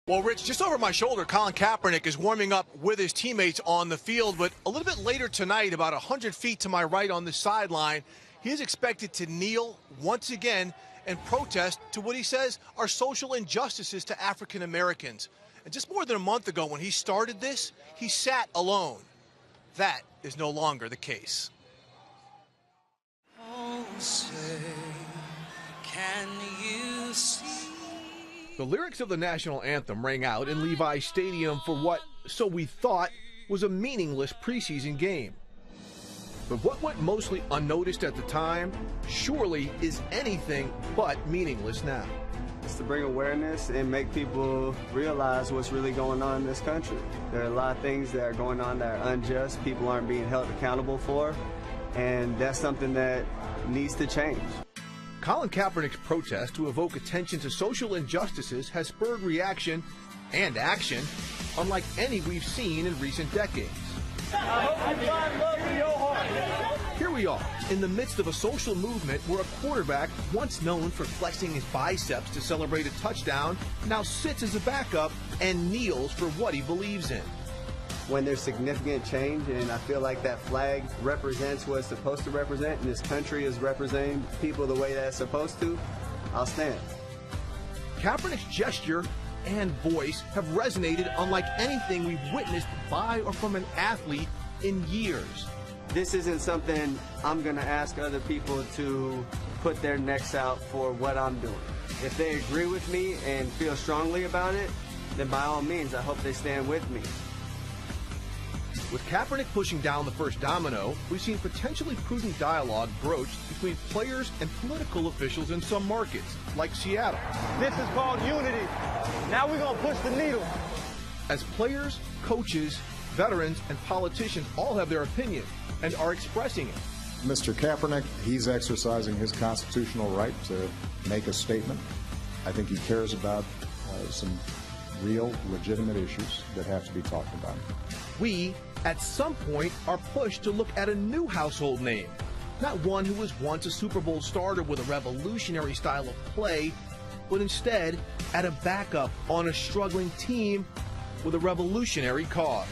Well, Rich, just over my shoulder, Colin Kaepernick is warming up with his teammates on the field, but a little bit later tonight, about 100 feet to my right on the sideline, he is expected to kneel once again and protest to what he says are social injustices to African Americans. And just more than a month ago when he started this, he sat alone. That is no longer the case. Oh, say, can you see? The lyrics of the national anthem rang out in Levi's Stadium for what, so we thought, was a meaningless preseason game. But what went mostly unnoticed at the time surely is anything but meaningless now. It's to bring awareness and make people realize what's really going on in this country. There are a lot of things that are going on that are unjust, people aren't being held accountable for, and that's something that needs to change. Colin Kaepernick's protest to evoke attention to social injustices has spurred reaction and action unlike any we've seen in recent decades. Here we are, in the midst of a social movement where a quarterback, once known for flexing his biceps to celebrate a touchdown, now sits as a backup and kneels for what he believes in. When there's significant change, and I feel like that flag represents what it's supposed to represent, and this country is representing people the way that it's supposed to, I'll stand. Kaepernick's gesture and voice have resonated unlike anything we've witnessed by or from an athlete in years. This isn't something I'm going to ask other people to put their necks out for what I'm doing. If they agree with me and feel strongly about it, then by all means, I hope they stand with me. With Kaepernick pushing down the first domino, we've seen potentially prudent dialogue broached between players and political officials in some markets, like Seattle. This is called unity. Now we're going to push the needle. As players, coaches, veterans, and politicians all have their opinion and are expressing it. Mr. Kaepernick, he's exercising his constitutional right to make a statement. I think he cares about some real, legitimate issues that have to be talked about. We, at some point, are pushed to look at a new household name. Not one who was once a Super Bowl starter with a revolutionary style of play, but instead at a backup on a struggling team with a revolutionary cause.